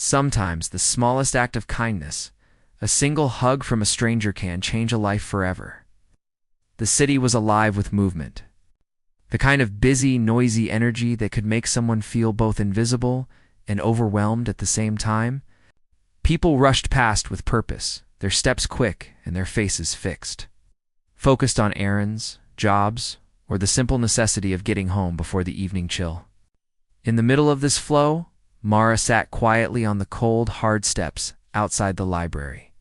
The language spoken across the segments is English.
Sometimes the smallest act of kindness, a single hug from a stranger, can change a life forever. The city was alive with movement. The kind of busy, noisy energy that could make someone feel both invisible and overwhelmed at the same time. People rushed past with purpose, their steps quick and their faces fixed, focused on errands, jobs, or the simple necessity of getting home before the evening chill. In the middle of this flow, Mara sat quietly on the cold, hard steps outside the library.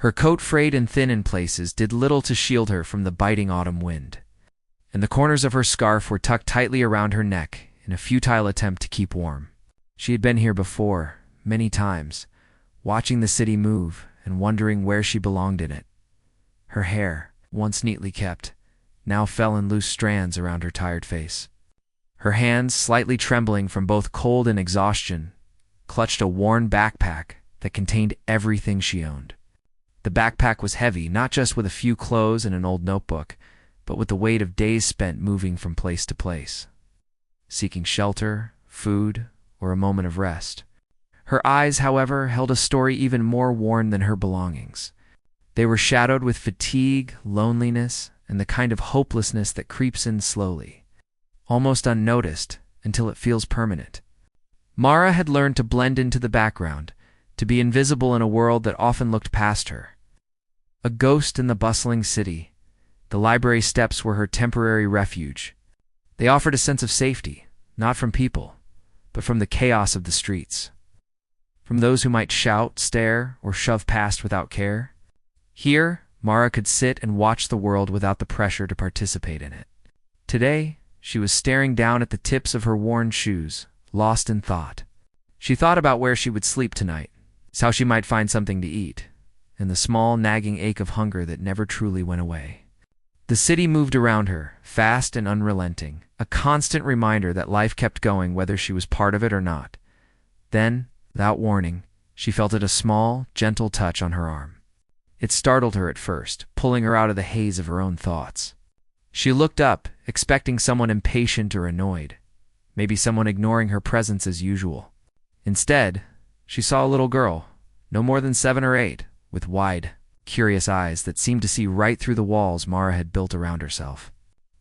Her coat, frayed and thin in places, did little to shield her from the biting autumn wind, and the corners of her scarf were tucked tightly around her neck in a futile attempt to keep warm. She had been here before, many times, watching the city move and wondering where she belonged in it. Her hair, once neatly kept, now fell in loose strands around her tired face. Her hands, slightly trembling from both cold and exhaustion, clutched a worn backpack that contained everything she owned. The backpack was heavy, not just with a few clothes and an old notebook, but with the weight of days spent moving from place to place, seeking shelter, food, or a moment of rest. Her eyes, however, held a story even more worn than her belongings. They were shadowed with fatigue, loneliness, and the kind of hopelessness that creeps in slowly, almost unnoticed until it feels permanent. Mara had learned to blend into the background, to be invisible in a world that often looked past her. A ghost in the bustling city, the library steps were her temporary refuge. They offered a sense of safety, not from people, but from the chaos of the streets, from those who might shout, stare, or shove past without care. Here, Mara could sit and watch the world without the pressure to participate in it. Today, she was staring down at the tips of her worn shoes, lost in thought. She thought about where she would sleep tonight, how she might find something to eat, and the small, nagging ache of hunger that never truly went away. The city moved around her, fast and unrelenting, a constant reminder that life kept going whether she was part of it or not. Then, without warning, she felt a small, gentle touch on her arm. It startled her at first, pulling her out of the haze of her own thoughts. She looked up, expecting someone impatient or annoyed, maybe someone ignoring her presence as usual. Instead, she saw a little girl, no more than 7 or 8, with wide, curious eyes that seemed to see right through the walls Mara had built around herself.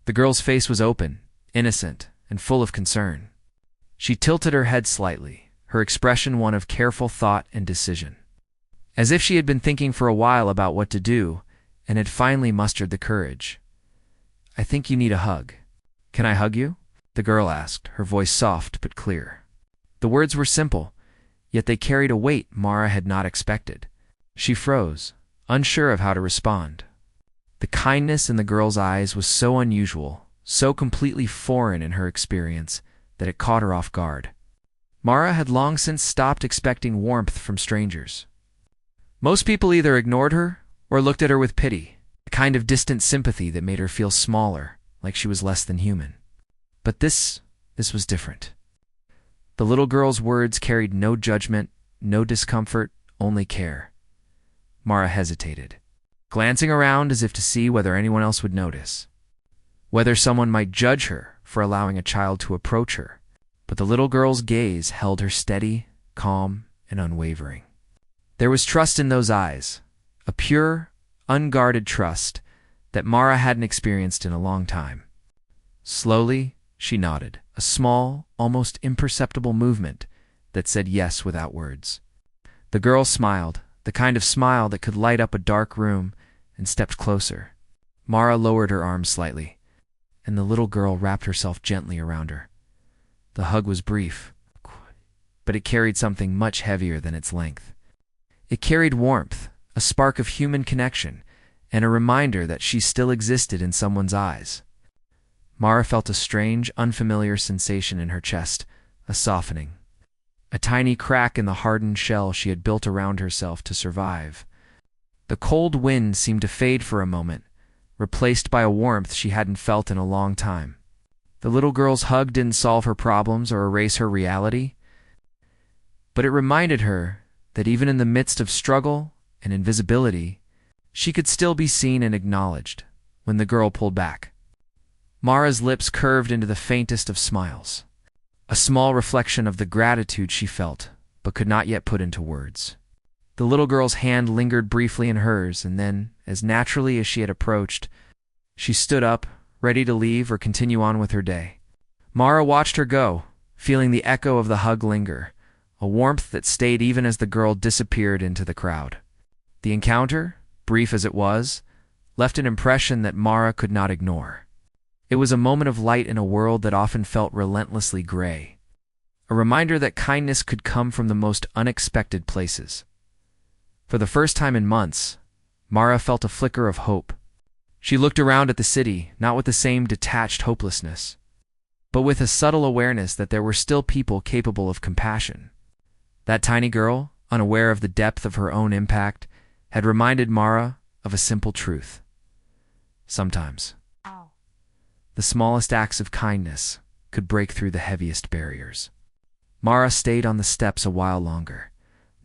The girl's face was open, innocent, and full of concern. She tilted her head slightly, her expression one of careful thought and decision, as if she had been thinking for a while about what to do and had finally mustered the courage. "I think you need a hug. Can I hug you?" the girl asked, her voice soft but clear. The words were simple, yet they carried a weight Mara had not expected. She froze, unsure of how to respond. The kindness in the girl's eyes was so unusual, so completely foreign in her experience, that it caught her off guard. Mara had long since stopped expecting warmth from strangers. Most people either ignored her or looked at her with pity, a kind of distant sympathy that made her feel smaller, like she was less than human. But this was different. The little girl's words carried no judgment, no discomfort, only care. Mara hesitated, glancing around as if to see whether anyone else would notice, whether someone might judge her for allowing a child to approach her. But the little girl's gaze held her steady, calm, and unwavering. There was trust in those eyes, a pure, unguarded trust that Mara hadn't experienced in a long time. Slowly, she nodded, a small, almost imperceptible movement that said yes without words. The girl smiled, the kind of smile that could light up a dark room, and stepped closer. Mara lowered her arms slightly, and the little girl wrapped herself gently around her. The hug was brief, but it carried something much heavier than its length. It carried warmth, a spark of human connection, and a reminder that she still existed in someone's eyes. Mara felt a strange, unfamiliar sensation in her chest, a softening, a tiny crack in the hardened shell she had built around herself to survive. The cold wind seemed to fade for a moment, replaced by a warmth she hadn't felt in a long time. The little girl's hug didn't solve her problems or erase her reality, but it reminded her that even in the midst of struggle and invisibility, she could still be seen and acknowledged. When the girl pulled back, Mara's lips curved into the faintest of smiles, a small reflection of the gratitude she felt, but could not yet put into words. The little girl's hand lingered briefly in hers, and then, as naturally as she had approached, she stood up, ready to leave or continue on with her day. Mara watched her go, feeling the echo of the hug linger, a warmth that stayed even as the girl disappeared into the crowd. The encounter, brief as it was, left an impression that Mara could not ignore. It was a moment of light in a world that often felt relentlessly gray, a reminder that kindness could come from the most unexpected places. For the first time in months, Mara felt a flicker of hope. She looked around at the city, not with the same detached hopelessness, but with a subtle awareness that there were still people capable of compassion. That tiny girl, unaware of the depth of her own impact, had reminded Mara of a simple truth. Sometimes, the smallest acts of kindness could break through the heaviest barriers. Mara stayed on the steps a while longer,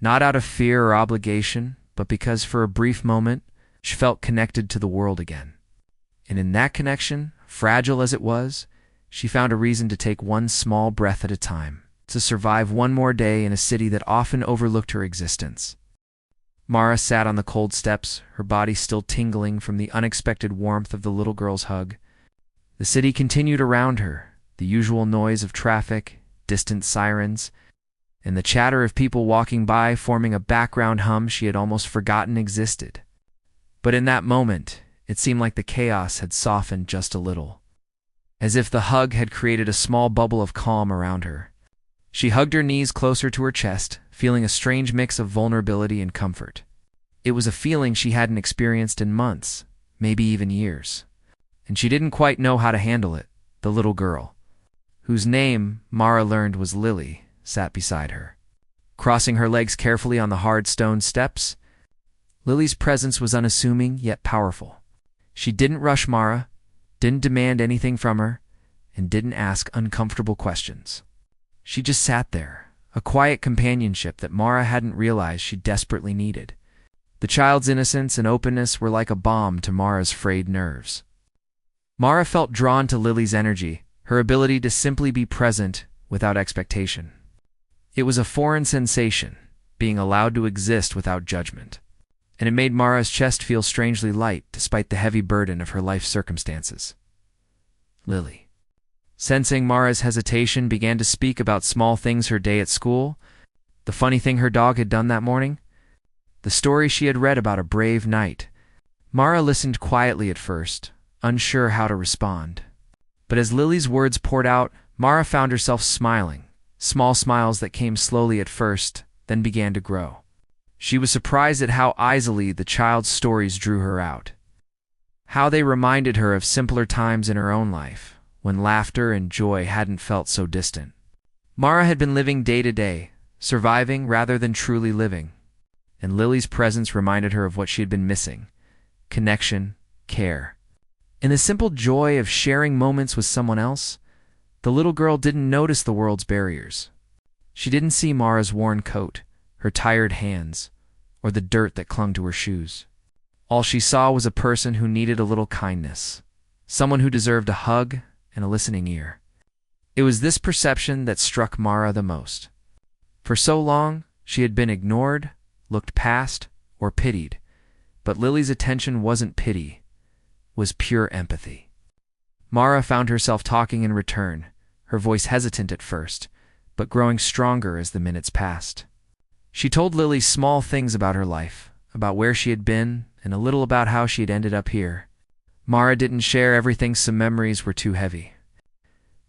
not out of fear or obligation, but because for a brief moment she felt connected to the world again. And in that connection, fragile as it was, she found a reason to take one small breath at a time, to survive one more day in a city that often overlooked her existence. Mara sat on the cold steps, her body still tingling from the unexpected warmth of the little girl's hug. The city continued around her, the usual noise of traffic, distant sirens, and the chatter of people walking by forming a background hum she had almost forgotten existed. But in that moment, it seemed like the chaos had softened just a little, as if the hug had created a small bubble of calm around her. She hugged her knees closer to her chest, feeling a strange mix of vulnerability and comfort. It was a feeling she hadn't experienced in months, maybe even years. And she didn't quite know how to handle it. The little girl, whose name Mara learned was Lily, sat beside her. Crossing her legs carefully on the hard stone steps, Lily's presence was unassuming yet powerful. She didn't rush Mara, didn't demand anything from her, and didn't ask uncomfortable questions. She just sat there, a quiet companionship that Mara hadn't realized she desperately needed. The child's innocence and openness were like a balm to Mara's frayed nerves. Mara felt drawn to Lily's energy, her ability to simply be present without expectation. It was a foreign sensation, being allowed to exist without judgment, and it made Mara's chest feel strangely light despite the heavy burden of her life circumstances. Lily, sensing Mara's hesitation, began to speak about small things: her day at school, the funny thing her dog had done that morning, the story she had read about a brave knight. Mara listened quietly at first, unsure how to respond. But as Lily's words poured out, Mara found herself smiling, small smiles that came slowly at first, then began to grow. She was surprised at how easily the child's stories drew her out, how they reminded her of simpler times in her own life, when laughter and joy hadn't felt so distant. Mara had been living day to day, surviving rather than truly living, and Lily's presence reminded her of what she had been missing: connection, care. In the simple joy of sharing moments with someone else, the little girl didn't notice the world's barriers. She didn't see Mara's worn coat, her tired hands, or the dirt that clung to her shoes. All she saw was a person who needed a little kindness, someone who deserved a hug and a listening ear. It was this perception that struck Mara the most. For so long, she had been ignored, looked past, or pitied, but Lily's attention wasn't pity, was pure empathy. Mara found herself talking in return, her voice hesitant at first, but growing stronger as the minutes passed. She told Lily small things about her life, about where she had been, and a little about how she had ended up here. Mara didn't share everything. Some memories were too heavy,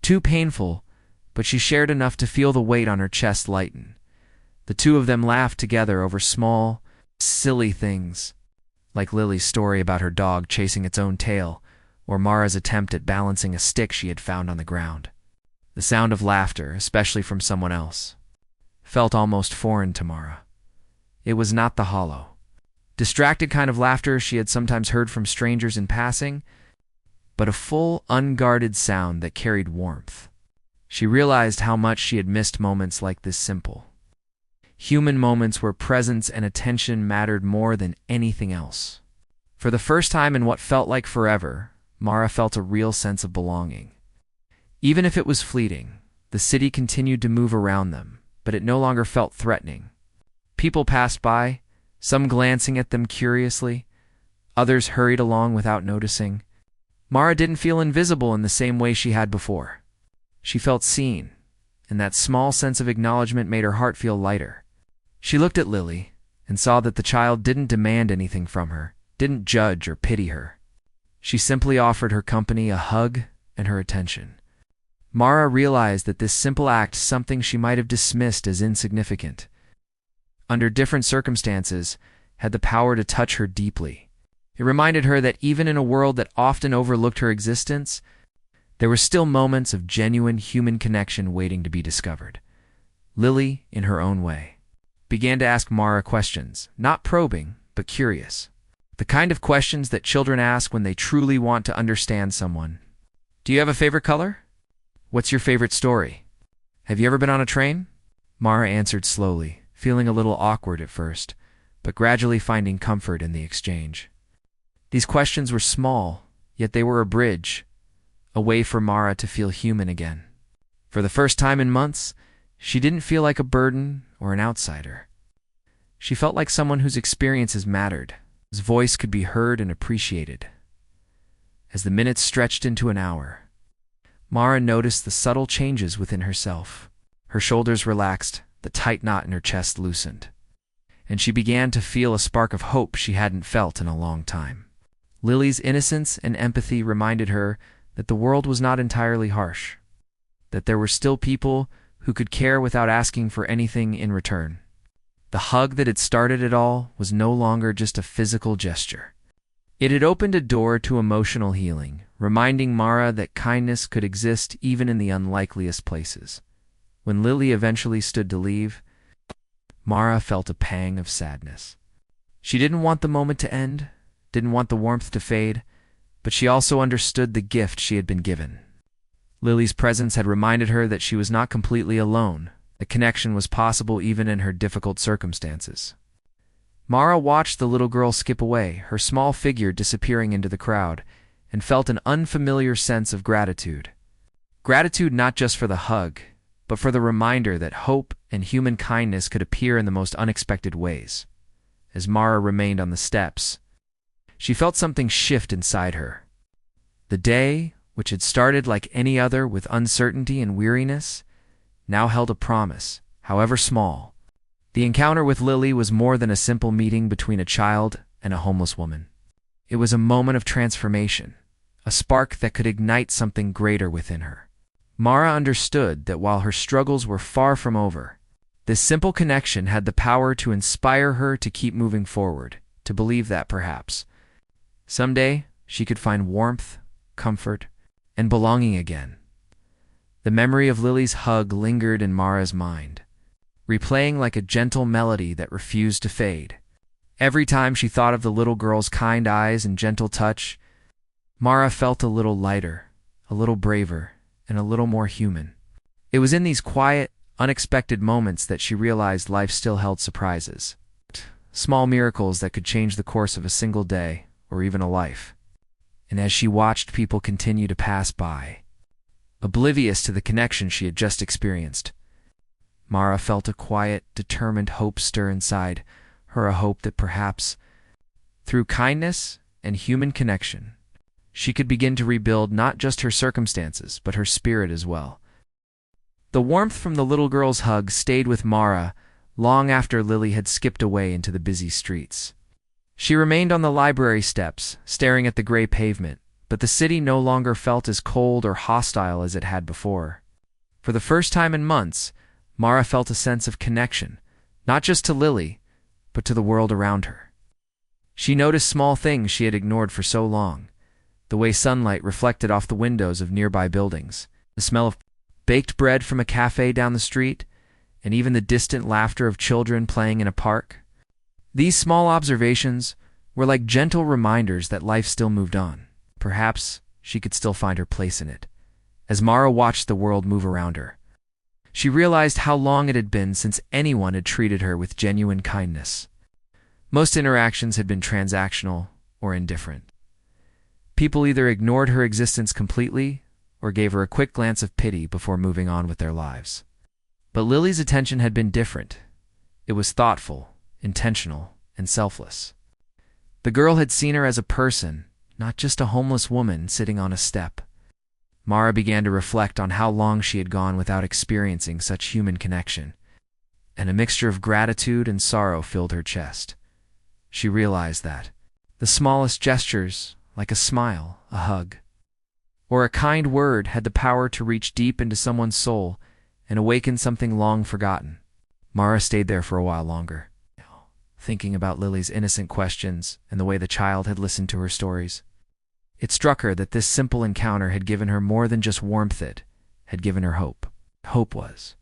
too painful, but she shared enough to feel the weight on her chest lighten. The two of them laughed together over small, silly things, like Lily's story about her dog chasing its own tail, or Mara's attempt at balancing a stick she had found on the ground. The sound of laughter, especially from someone else, felt almost foreign to Mara. It was not the hollow, distracted kind of laughter she had sometimes heard from strangers in passing, but a full, unguarded sound that carried warmth. She realized how much she had missed moments like this: simple, human moments where presence and attention mattered more than anything else. For the first time in what felt like forever, Mara felt a real sense of belonging. Even if it was fleeting, the city continued to move around them, but it no longer felt threatening. People passed by, some glancing at them curiously, others hurried along without noticing. Mara didn't feel invisible in the same way she had before. She felt seen, and that small sense of acknowledgement made her heart feel lighter. She looked at Lily and saw that the child didn't demand anything from her, didn't judge or pity her. She simply offered her company, a hug, and her attention. Mara realized that this simple act, something she might have dismissed as insignificant, under different circumstances, had the power to touch her deeply. It reminded her that even in a world that often overlooked her existence, there were still moments of genuine human connection waiting to be discovered. Lily, in her own way, began to ask Mara questions, not probing, but curious. The kind of questions that children ask when they truly want to understand someone. Do you have a favorite color? What's your favorite story? Have you ever been on a train? Mara answered slowly, feeling a little awkward at first, but gradually finding comfort in the exchange. These questions were small, yet they were a bridge, a way for Mara to feel human again. For the first time in months, she didn't feel like a burden or an outsider. She felt like someone whose experiences mattered, whose voice could be heard and appreciated. As the minutes stretched into an hour, Mara noticed the subtle changes within herself. Her shoulders relaxed, the tight knot in her chest loosened, and she began to feel a spark of hope she hadn't felt in a long time. Lily's innocence and empathy reminded her that the world was not entirely harsh, that there were still people who could care without asking for anything in return. The hug that had started it all was no longer just a physical gesture. It had opened a door to emotional healing, reminding Mara that kindness could exist even in the unlikeliest places. When Lily eventually stood to leave, Mara felt a pang of sadness. She didn't want the moment to end, didn't want the warmth to fade, but she also understood the gift she had been given. Lily's presence had reminded her that she was not completely alone, that connection was possible even in her difficult circumstances. Mara watched the little girl skip away, her small figure disappearing into the crowd, and felt an unfamiliar sense of gratitude. Gratitude not just for the hug, but for the reminder that hope and human kindness could appear in the most unexpected ways. As Mara remained on the steps, she felt something shift inside her. The day, which had started like any other with uncertainty and weariness, now held a promise, however small. The encounter with Lily was more than a simple meeting between a child and a homeless woman. It was a moment of transformation, a spark that could ignite something greater within her. Mara understood that while her struggles were far from over, this simple connection had the power to inspire her to keep moving forward, to believe that perhaps someday she could find warmth, comfort, and belonging again. The memory of Lily's hug lingered in Mara's mind, replaying like a gentle melody that refused to fade. Every time she thought of the little girl's kind eyes and gentle touch, Mara felt a little lighter, a little braver, and a little more human. It was in these quiet, unexpected moments that she realized life still held surprises, small miracles that could change the course of a single day or even a life. And as she watched people continue to pass by, oblivious to the connection she had just experienced, Mara felt a quiet, determined hope stir inside her, a hope that perhaps, through kindness and human connection, she could begin to rebuild not just her circumstances, but her spirit as well. The warmth from the little girl's hug stayed with Mara long after Lily had skipped away into the busy streets. She remained on the library steps, staring at the gray pavement, but the city no longer felt as cold or hostile as it had before. For the first time in months, Mara felt a sense of connection, not just to Lily, but to the world around her. She noticed small things she had ignored for so long, the way sunlight reflected off the windows of nearby buildings, the smell of baked bread from a cafe down the street, and even the distant laughter of children playing in a park. These small observations were like gentle reminders that life still moved on. Perhaps she could still find her place in it. As Mara watched the world move around her, she realized how long it had been since anyone had treated her with genuine kindness. Most interactions had been transactional or indifferent. People either ignored her existence completely or gave her a quick glance of pity before moving on with their lives. But Lily's attention had been different. It was thoughtful, intentional, and selfless. The girl had seen her as a person, not just a homeless woman sitting on a step. Mara began to reflect on how long she had gone without experiencing such human connection, and a mixture of gratitude and sorrow filled her chest. She realized that the smallest gestures, like a smile, a hug, or a kind word, had the power to reach deep into someone's soul and awaken something long forgotten. Mara stayed there for a while longer, thinking about Lily's innocent questions and the way the child had listened to her stories. It struck her that this simple encounter had given her more than just warmth, it had given her hope. Hope was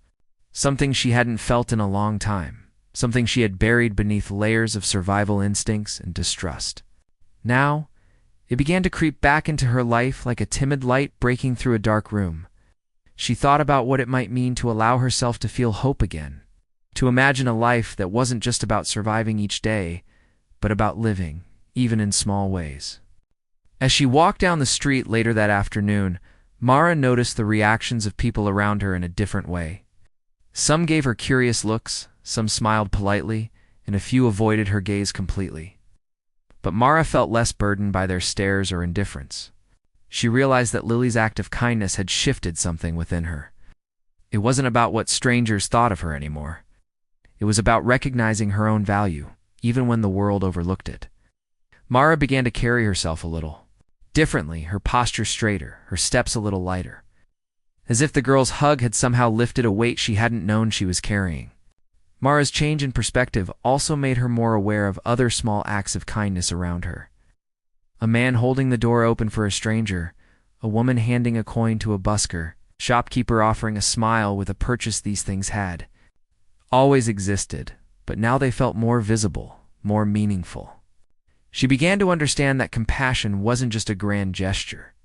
something she hadn't felt in a long time, something she had buried beneath layers of survival instincts and distrust. Now, it began to creep back into her life like a timid light breaking through a dark room. She thought about what it might mean to allow herself to feel hope again, to imagine a life that wasn't just about surviving each day, but about living, even in small ways. As she walked down the street later that afternoon, Mara noticed the reactions of people around her in a different way. Some gave her curious looks, some smiled politely, and a few avoided her gaze completely. But Mara felt less burdened by their stares or indifference. She realized that Lily's act of kindness had shifted something within her. It wasn't about what strangers thought of her anymore. It was about recognizing her own value, even when the world overlooked it. Mara began to carry herself a little differently, her posture straighter, her steps a little lighter, as if the girl's hug had somehow lifted a weight she hadn't known she was carrying. Mara's change in perspective also made her more aware of other small acts of kindness around her. A man holding the door open for a stranger, a woman handing a coin to a busker, shopkeeper offering a smile with a purchase. These things had always existed, but now they felt more visible, more meaningful. She began to understand that compassion wasn't just a grand gesture.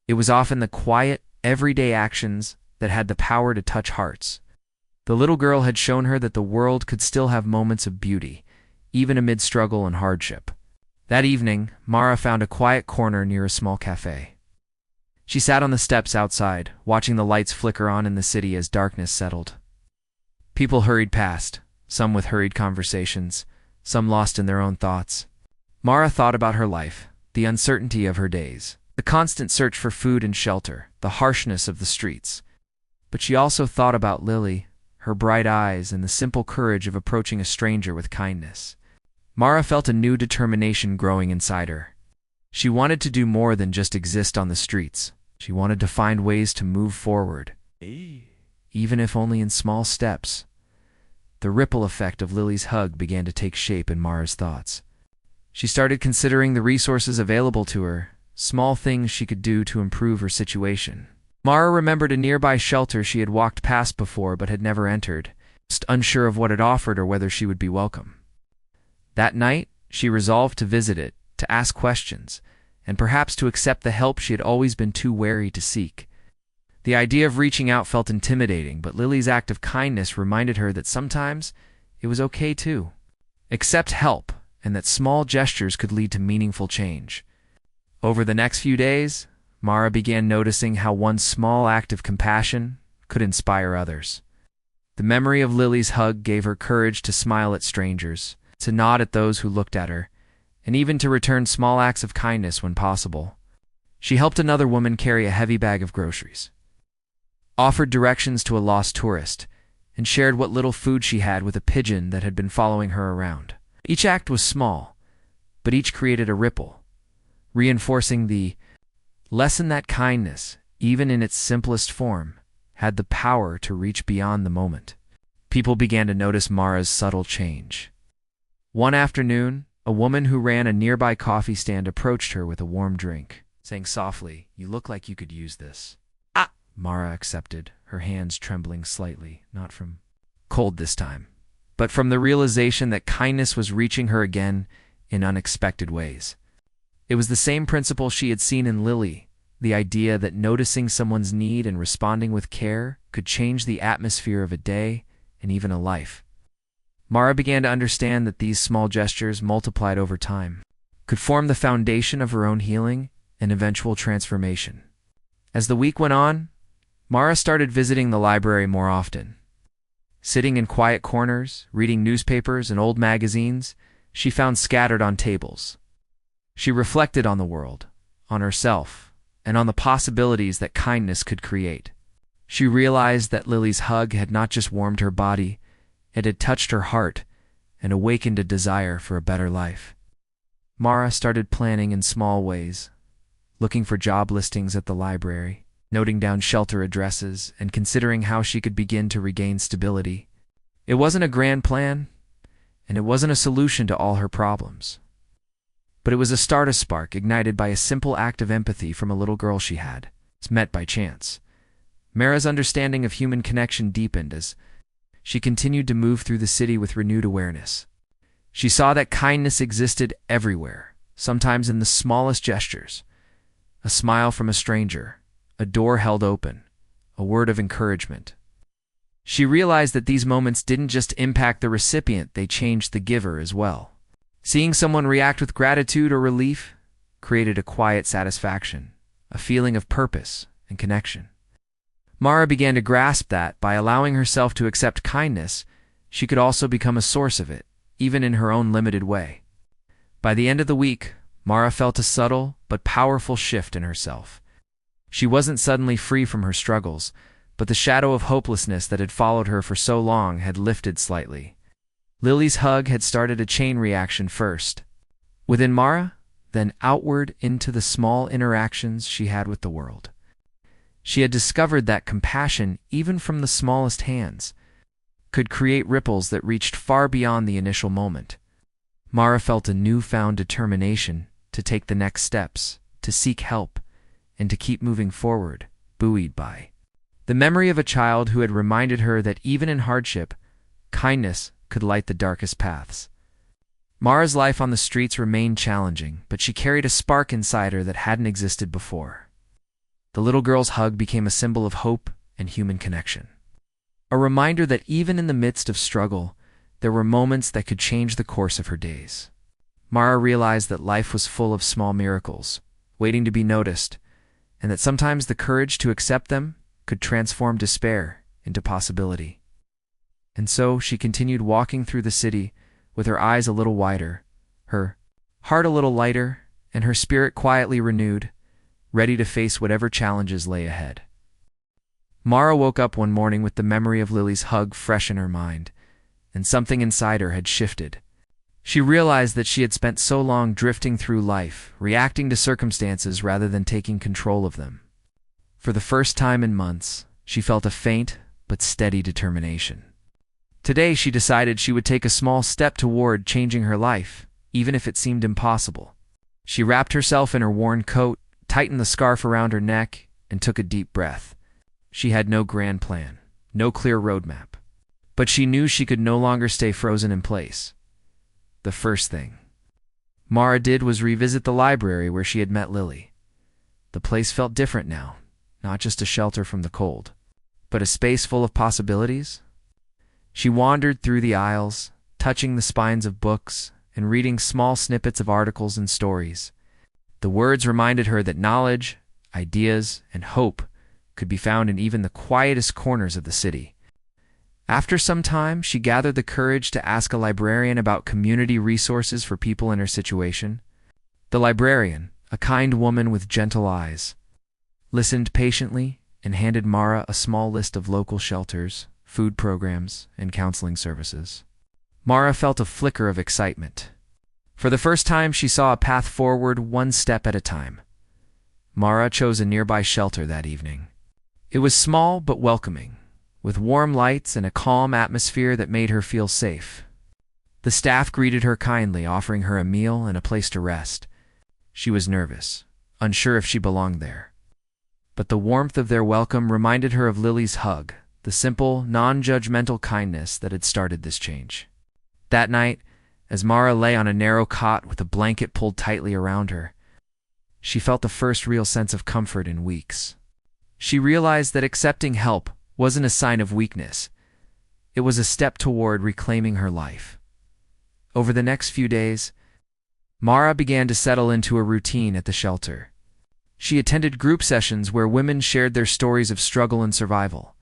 It was often the quiet, everyday actions that had the power to touch hearts. The little girl had shown her that the world could still have moments of beauty, even amid struggle and hardship. That evening, Mara found a quiet corner near a small cafe. She sat on the steps outside, watching the lights flicker on in the city as darkness settled. People hurried past, some with hurried conversations, some lost in their own thoughts. Mara thought about her life, the uncertainty of her days, the constant search for food and shelter, the harshness of the streets. But she also thought about Lily, her bright eyes, and the simple courage of approaching a stranger with kindness. Mara felt a new determination growing inside her. She wanted to do more than just exist on the streets. She wanted to find ways to move forward, even if only in small steps. The ripple effect of Lily's hug began to take shape in Mara's thoughts. She started considering the resources available to her, small things she could do to improve her situation. Mara remembered a nearby shelter she had walked past before but had never entered, just unsure of what it offered or whether she would be welcome. That night, she resolved to visit it, to ask questions, and perhaps to accept the help she had always been too wary to seek. The idea of reaching out felt intimidating, but Lily's act of kindness reminded her that sometimes it was okay to accept help, and that small gestures could lead to meaningful change. Over the next few days, Mara began noticing how one small act of compassion could inspire others. The memory of Lily's hug gave her courage to smile at strangers, to nod at those who looked at her, and even to return small acts of kindness when possible. She helped another woman carry a heavy bag of groceries, offered directions to a lost tourist, and shared what little food she had with a pigeon that had been following her around. Each act was small, but each created a ripple, reinforcing the lesson that kindness, even in its simplest form, had the power to reach beyond the moment. People began to notice Mara's subtle change. One afternoon, a woman who ran a nearby coffee stand approached her with a warm drink, saying softly, "You look like you could use this." "Ah!" Mara accepted, her hands trembling slightly, not from cold this time, but from the realization that kindness was reaching her again in unexpected ways. It was the same principle she had seen in Lily, the idea that noticing someone's need and responding with care could change the atmosphere of a day and even a life. Mara began to understand that these small gestures, multiplied over time, could form the foundation of her own healing and eventual transformation. As the week went on, Mara started visiting the library more often. Sitting in quiet corners, reading newspapers and old magazines, she found scattered on tables. She reflected on the world, on herself, and on the possibilities that kindness could create. She realized that Lily's hug had not just warmed her body, it had touched her heart and awakened a desire for a better life. Mara started planning in small ways, looking for job listings at the library, noting down shelter addresses, and considering how she could begin to regain stability. It wasn't a grand plan, and it wasn't a solution to all her problems. But it was a spark ignited by a simple act of empathy from a little girl she had, met by chance. Mara's understanding of human connection deepened as she continued to move through the city with renewed awareness. She saw that kindness existed everywhere, sometimes in the smallest gestures. A smile from a stranger, a door held open, a word of encouragement. She realized that these moments didn't just impact the recipient, they changed the giver as well. Seeing someone react with gratitude or relief created a quiet satisfaction, a feeling of purpose and connection. Mara began to grasp that, by allowing herself to accept kindness, she could also become a source of it, even in her own limited way. By the end of the week, Mara felt a subtle but powerful shift in herself. She wasn't suddenly free from her struggles, but the shadow of hopelessness that had followed her for so long had lifted slightly. Lily's hug had started a chain reaction first, within Mara, then outward into the small interactions she had with the world. She had discovered that compassion, even from the smallest hands, could create ripples that reached far beyond the initial moment. Mara felt a newfound determination to take the next steps, to seek help, and to keep moving forward, buoyed by the memory of a child who had reminded her that even in hardship, kindness could light the darkest paths. Mara's life on the streets remained challenging, but she carried a spark inside her that hadn't existed before. The little girl's hug became a symbol of hope and human connection. A reminder that even in the midst of struggle, there were moments that could change the course of her days. Mara realized that life was full of small miracles, waiting to be noticed, and that sometimes the courage to accept them could transform despair into possibility. And so she continued walking through the city with her eyes a little wider, her heart a little lighter, and her spirit quietly renewed, ready to face whatever challenges lay ahead. Mara woke up one morning with the memory of Lily's hug fresh in her mind, and something inside her had shifted. She realized that she had spent so long drifting through life, reacting to circumstances rather than taking control of them. For the first time in months, she felt a faint but steady determination. Today she decided she would take a small step toward changing her life, even if it seemed impossible. She wrapped herself in her worn coat, tightened the scarf around her neck, and took a deep breath. She had no grand plan, no clear roadmap, but she knew she could no longer stay frozen in place. The first thing Mara did was revisit the library where she had met Lily. The place felt different now, not just a shelter from the cold, but a space full of possibilities. She wandered through the aisles, touching the spines of books and reading small snippets of articles and stories. The words reminded her that knowledge, ideas, and hope could be found in even the quietest corners of the city. After some time, she gathered the courage to ask a librarian about community resources for people in her situation. The librarian, a kind woman with gentle eyes, listened patiently and handed Mara a small list of local shelters, food programs, and counseling services. Mara felt a flicker of excitement. For the first time, she saw a path forward one step at a time. Mara chose a nearby shelter that evening. It was small but welcoming, with warm lights and a calm atmosphere that made her feel safe. The staff greeted her kindly, offering her a meal and a place to rest. She was nervous, unsure if she belonged there. But the warmth of their welcome reminded her of Lily's hug, the simple, non-judgmental kindness that had started this change. That night, as Mara lay on a narrow cot with a blanket pulled tightly around her, she felt the first real sense of comfort in weeks. She realized that accepting help wasn't a sign of weakness. It was a step toward reclaiming her life. Over the next few days, Mara began to settle into a routine at the shelter. She attended group sessions where women shared their stories of struggle and survival.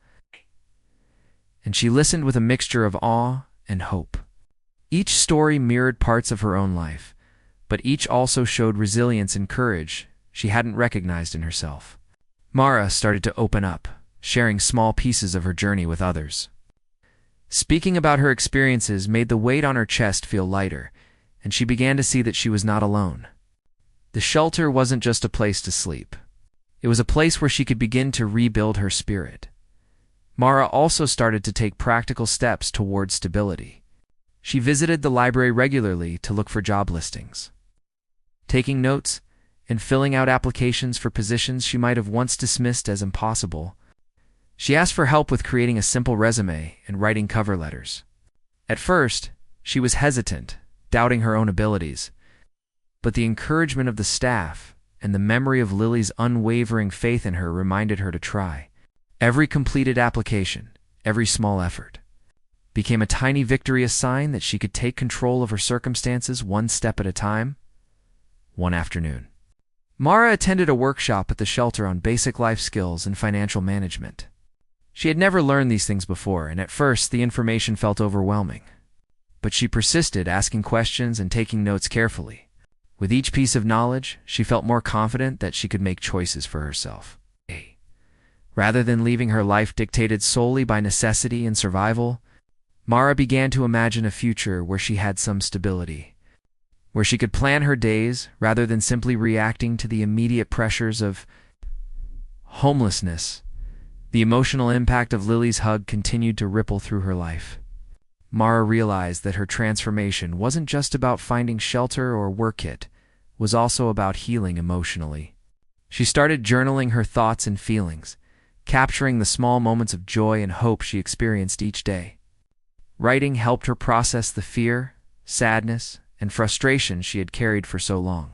and she listened with a mixture of awe and hope. Each story mirrored parts of her own life, but each also showed resilience and courage she hadn't recognized in herself. Mara started to open up, sharing small pieces of her journey with others. Speaking about her experiences made the weight on her chest feel lighter, and she began to see that she was not alone. The shelter wasn't just a place to sleep. It was a place where she could begin to rebuild her spirit. Mara also started to take practical steps toward stability. She visited the library regularly to look for job listings, taking notes and filling out applications for positions she might have once dismissed as impossible. She asked for help with creating a simple resume and writing cover letters. At first, she was hesitant, doubting her own abilities, but the encouragement of the staff and the memory of Lily's unwavering faith in her reminded her to try. Every completed application, every small effort, became a tiny victory, a sign that she could take control of her circumstances one step at a time. One afternoon, Mara attended a workshop at the shelter on basic life skills and financial management. She had never learned these things before, and at first the information felt overwhelming. But she persisted, asking questions and taking notes carefully. With each piece of knowledge, she felt more confident that she could make choices for herself. Rather than leaving her life dictated solely by necessity and survival, Mara began to imagine a future where she had some stability, where she could plan her days rather than simply reacting to the immediate pressures of homelessness. The emotional impact of Lily's hug continued to ripple through her life. Mara realized that her transformation wasn't just about finding shelter or work, it was also about healing emotionally. She started journaling her thoughts and feelings, capturing the small moments of joy and hope she experienced each day. Writing helped her process the fear, sadness, and frustration she had carried for so long.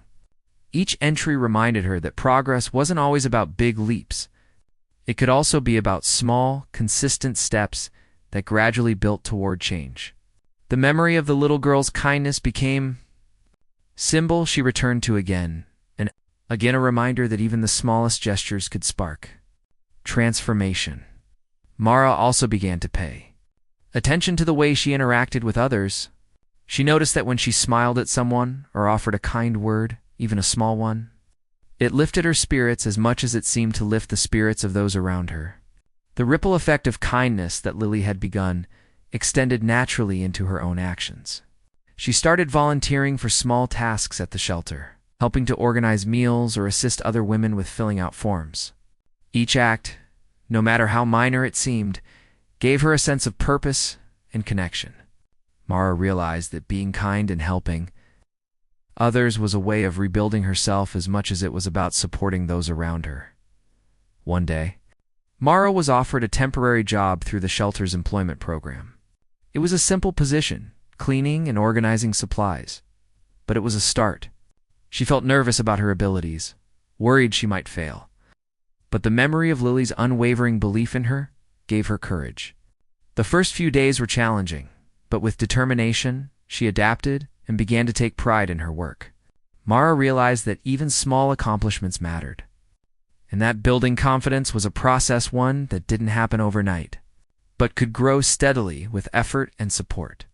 Each entry reminded her that progress wasn't always about big leaps. It could also be about small, consistent steps that gradually built toward change. The memory of the little girl's kindness became a symbol she returned to again, and again a reminder that even the smallest gestures could spark transformation. Mara also began to pay attention to the way she interacted with others. She noticed that when she smiled at someone or offered a kind word, even a small one, it lifted her spirits as much as it seemed to lift the spirits of those around her. The ripple effect of kindness that Lily had begun extended naturally into her own actions. She started volunteering for small tasks at the shelter, helping to organize meals or assist other women with filling out forms. Each act, no matter how minor it seemed, gave her a sense of purpose and connection. Mara realized that being kind and helping others was a way of rebuilding herself as much as it was about supporting those around her. One day, Mara was offered a temporary job through the shelter's employment program. It was a simple position, cleaning and organizing supplies, but it was a start. She felt nervous about her abilities, worried she might fail. But the memory of Lily's unwavering belief in her gave her courage. The first few days were challenging, but with determination, she adapted and began to take pride in her work. Mara realized that even small accomplishments mattered, and that building confidence was a process, one that didn't happen overnight, but could grow steadily with effort and support.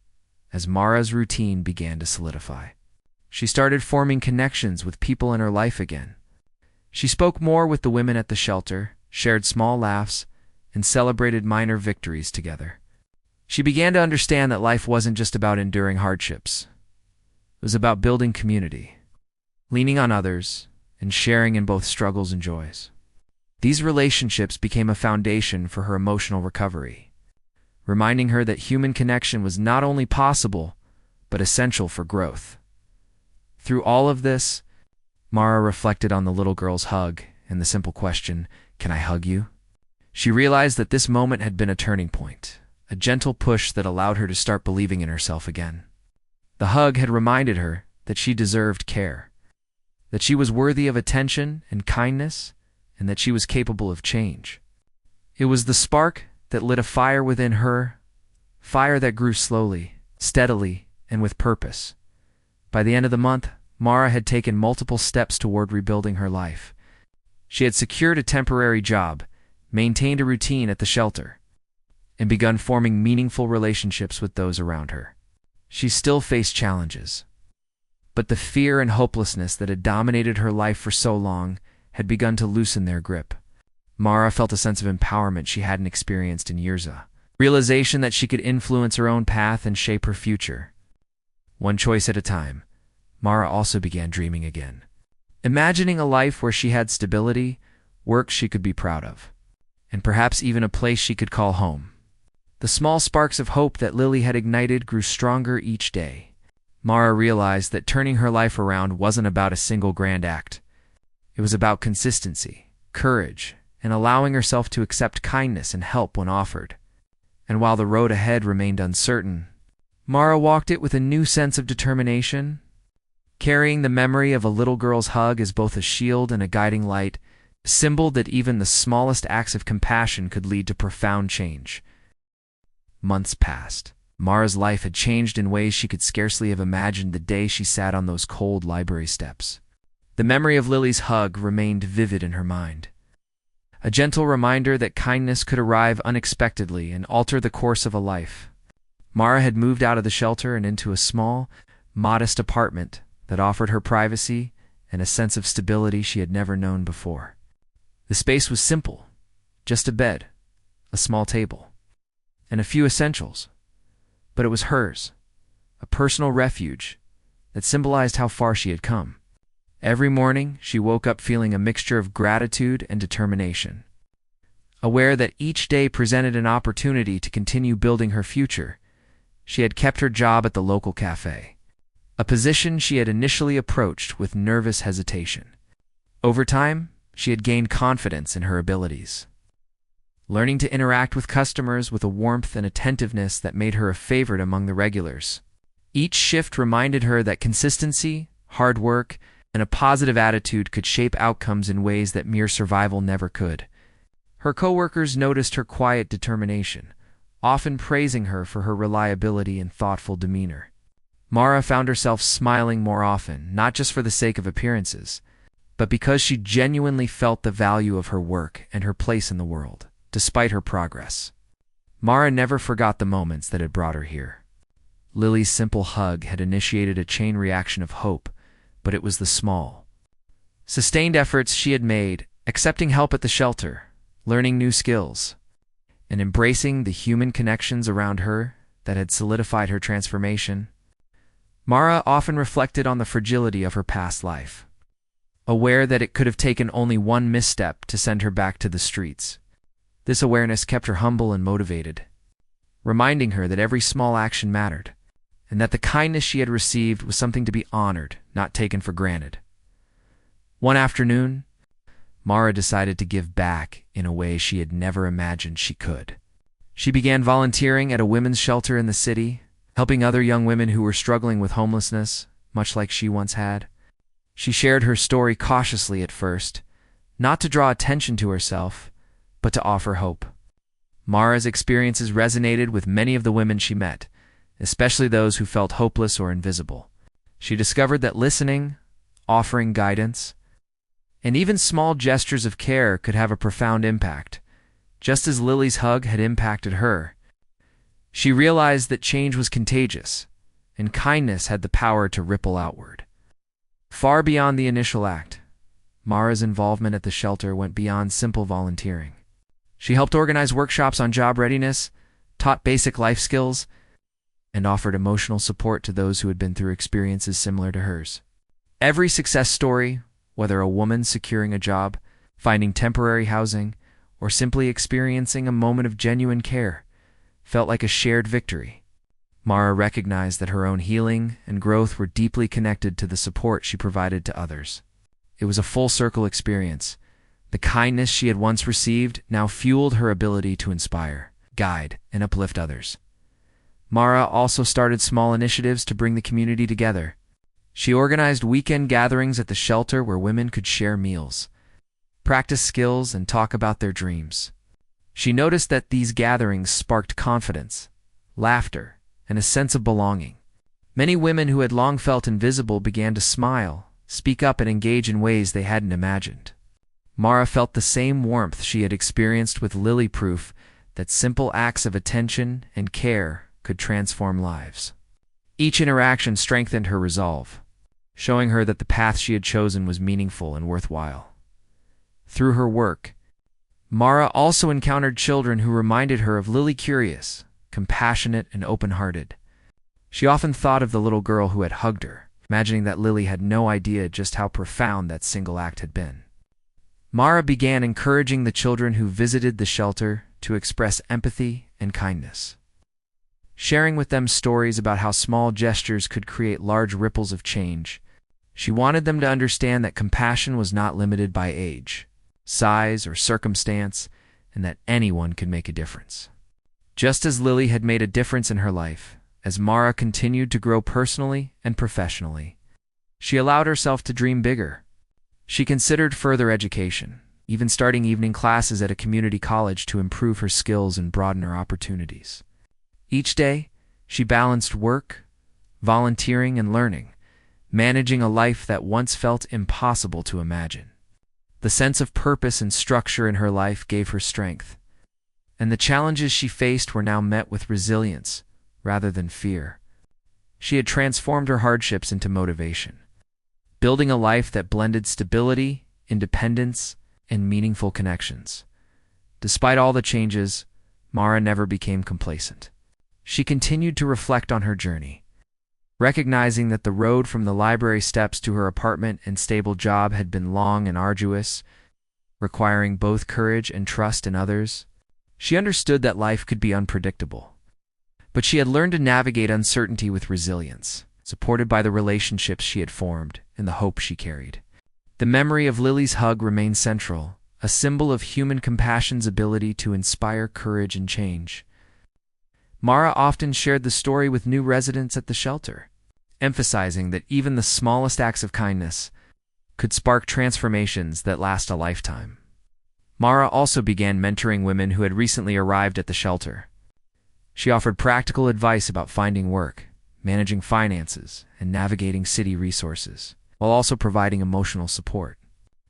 As Mara's routine began to solidify, she started forming connections with people in her life again. She spoke more with the women at the shelter, shared small laughs, and celebrated minor victories together. She began to understand that life wasn't just about enduring hardships. It was about building community, leaning on others, and sharing in both struggles and joys. These relationships became a foundation for her emotional recovery, reminding her that human connection was not only possible, but essential for growth. Through all of this, Mara reflected on the little girl's hug and the simple question, "Can I hug you?" She realized that this moment had been a turning point, a gentle push that allowed her to start believing in herself again. The hug had reminded her that she deserved care, that she was worthy of attention and kindness, and that she was capable of change. It was the spark that lit a fire within her, fire that grew slowly, steadily, and with purpose. By the end of the month, Mara had taken multiple steps toward rebuilding her life. She had secured a temporary job, maintained a routine at the shelter, and begun forming meaningful relationships with those around her. She still faced challenges, but the fear and hopelessness that had dominated her life for so long had begun to loosen their grip. Mara felt a sense of empowerment she hadn't experienced in years. A realization that she could influence her own path and shape her future. One choice at a time, Mara also began dreaming again, imagining a life where she had stability, work she could be proud of, and perhaps even a place she could call home. The small sparks of hope that Lily had ignited grew stronger each day. Mara realized that turning her life around wasn't about a single grand act. It was about consistency, courage, and allowing herself to accept kindness and help when offered. And while the road ahead remained uncertain, Mara walked it with a new sense of determination, carrying the memory of a little girl's hug as both a shield and a guiding light, a symbol that even the smallest acts of compassion could lead to profound change. Months passed. Mara's life had changed in ways she could scarcely have imagined the day she sat on those cold library steps. The memory of Lily's hug remained vivid in her mind, a gentle reminder that kindness could arrive unexpectedly and alter the course of a life. Mara had moved out of the shelter and into a small, modest apartment that offered her privacy and a sense of stability she had never known before. The space was simple, just a bed, a small table, and a few essentials. But it was hers, a personal refuge that symbolized how far she had come. Every morning, she woke up feeling a mixture of gratitude and determination, aware that each day presented an opportunity to continue building her future. She had kept her job at the local cafe, a position she had initially approached with nervous hesitation. Over time, she had gained confidence in her abilities, learning to interact with customers with a warmth and attentiveness that made her a favorite among the regulars. Each shift reminded her that consistency, hard work, and a positive attitude could shape outcomes in ways that mere survival never could. Her coworkers noticed her quiet determination, often praising her for her reliability and thoughtful demeanor. Mara found herself smiling more often, not just for the sake of appearances, but because she genuinely felt the value of her work and her place in the world. Despite her progress, Mara never forgot the moments that had brought her here. Lily's simple hug had initiated a chain reaction of hope, but it was the small, sustained efforts she had made, accepting help at the shelter, learning new skills, and embracing the human connections around her that had solidified her transformation. Mara often reflected on the fragility of her past life, aware that it could have taken only one misstep to send her back to the streets. This awareness kept her humble and motivated, reminding her that every small action mattered, and that the kindness she had received was something to be honored, not taken for granted. One afternoon, Mara decided to give back in a way she had never imagined she could. She began volunteering at a women's shelter in the city, helping other young women who were struggling with homelessness, much like she once had. She shared her story cautiously at first, not to draw attention to herself, but to offer hope. Mara's experiences resonated with many of the women she met, especially those who felt hopeless or invisible. She discovered that listening, offering guidance, and even small gestures of care could have a profound impact, just as Lily's hug had impacted her. She realized that change was contagious, and kindness had the power to ripple outward. Far beyond the initial act, Mara's involvement at the shelter went beyond simple volunteering. She helped organize workshops on job readiness, taught basic life skills, and offered emotional support to those who had been through experiences similar to hers. Every success story, whether a woman securing a job, finding temporary housing, or simply experiencing a moment of genuine care, felt like a shared victory. Mara recognized that her own healing and growth were deeply connected to the support she provided to others. It was a full-circle experience. The kindness she had once received now fueled her ability to inspire, guide, and uplift others. Mara also started small initiatives to bring the community together. She organized weekend gatherings at the shelter where women could share meals, practice skills, and talk about their dreams. She noticed that these gatherings sparked confidence, laughter, and a sense of belonging. Many women who had long felt invisible began to smile, speak up, and engage in ways they hadn't imagined. Mara felt the same warmth she had experienced with Lily, proof that simple acts of attention and care could transform lives. Each interaction strengthened her resolve, showing her that the path she had chosen was meaningful and worthwhile. Through her work, Mara also encountered children who reminded her of Lily, curious, compassionate, and open-hearted. She often thought of the little girl who had hugged her, imagining that Lily had no idea just how profound that single act had been. Mara began encouraging the children who visited the shelter to express empathy and kindness, sharing with them stories about how small gestures could create large ripples of change. She wanted them to understand that compassion was not limited by age, size, or circumstance, and that anyone could make a difference. Just as Lily had made a difference in her life, as Mara continued to grow personally and professionally, she allowed herself to dream bigger. She considered further education, even starting evening classes at a community college to improve her skills and broaden her opportunities. Each day, she balanced work, volunteering, and learning, managing a life that once felt impossible to imagine. The sense of purpose and structure in her life gave her strength, and the challenges she faced were now met with resilience rather than fear. She had transformed her hardships into motivation, building a life that blended stability, independence, and meaningful connections. Despite all the changes, Mara never became complacent. She continued to reflect on her journey, recognizing that the road from the library steps to her apartment and stable job had been long and arduous, requiring both courage and trust in others. She understood that life could be unpredictable, but she had learned to navigate uncertainty with resilience, supported by the relationships she had formed and the hope she carried. The memory of Lily's hug remained central, a symbol of human compassion's ability to inspire courage and change. Mara often shared the story with new residents at the shelter, emphasizing that even the smallest acts of kindness could spark transformations that last a lifetime. Mara also began mentoring women who had recently arrived at the shelter. She offered practical advice about finding work, managing finances, and navigating city resources, while also providing emotional support.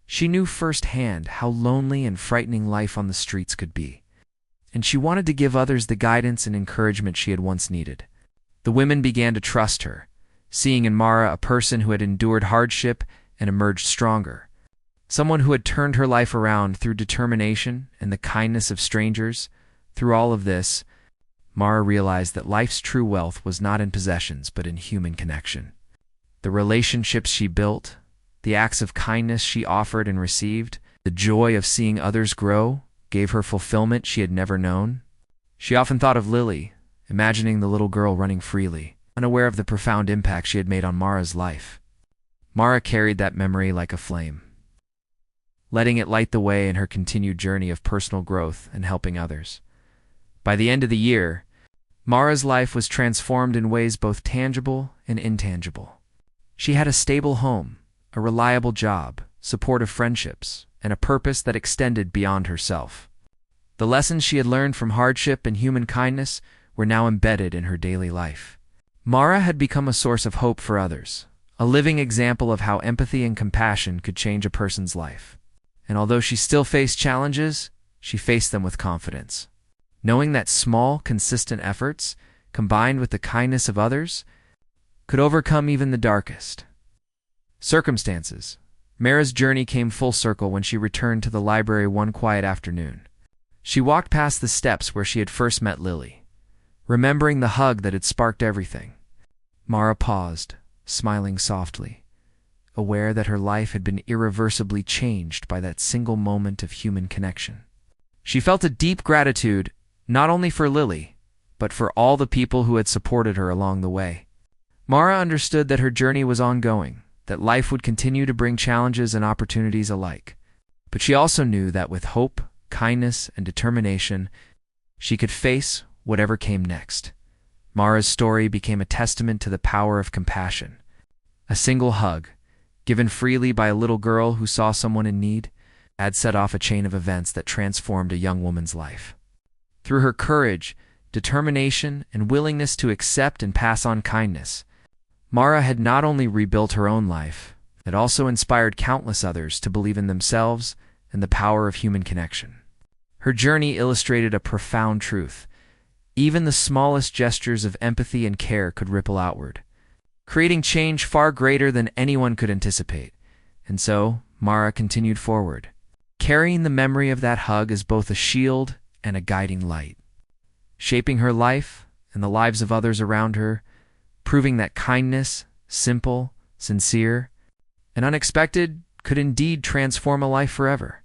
She knew firsthand how lonely and frightening life on the streets could be, and she wanted to give others the guidance and encouragement she had once needed. The women began to trust her, seeing in Mara a person who had endured hardship and emerged stronger, someone who had turned her life around through determination and the kindness of strangers. Through all of this, Mara realized that life's true wealth was not in possessions but in human connection. The relationships she built, the acts of kindness she offered and received, the joy of seeing others grow, gave her fulfillment she had never known. She often thought of Lily, imagining the little girl running freely, unaware of the profound impact she had made on Mara's life. Mara carried that memory like a flame, letting it light the way in her continued journey of personal growth and helping others. By the end of the year, Mara's life was transformed in ways both tangible and intangible. She had a stable home, a reliable job, supportive friendships, and a purpose that extended beyond herself. The lessons she had learned from hardship and human kindness were now embedded in her daily life. Mara had become a source of hope for others, a living example of how empathy and compassion could change a person's life. And although she still faced challenges, she faced them with confidence, knowing that small, consistent efforts, combined with the kindness of others, could overcome even the darkest circumstances. Mara's journey came full circle when she returned to the library one quiet afternoon. She walked past the steps where she had first met Lily, remembering the hug that had sparked everything. Mara paused, smiling softly, aware that her life had been irreversibly changed by that single moment of human connection. She felt a deep gratitude, not only for Lily, but for all the people who had supported her along the way. Mara understood that her journey was ongoing, that life would continue to bring challenges and opportunities alike. But she also knew that with hope, kindness, and determination, she could face whatever came next. Mara's story became a testament to the power of compassion. A single hug, given freely by a little girl who saw someone in need, had set off a chain of events that transformed a young woman's life. Through her courage, determination, and willingness to accept and pass on kindness, Mara had not only rebuilt her own life, it also inspired countless others to believe in themselves and the power of human connection. Her journey illustrated a profound truth. Even the smallest gestures of empathy and care could ripple outward, creating change far greater than anyone could anticipate. And so, Mara continued forward, carrying the memory of that hug as both a shield and a guiding light, shaping her life and the lives of others around her, proving that kindness, simple, sincere, and unexpected, could indeed transform a life forever.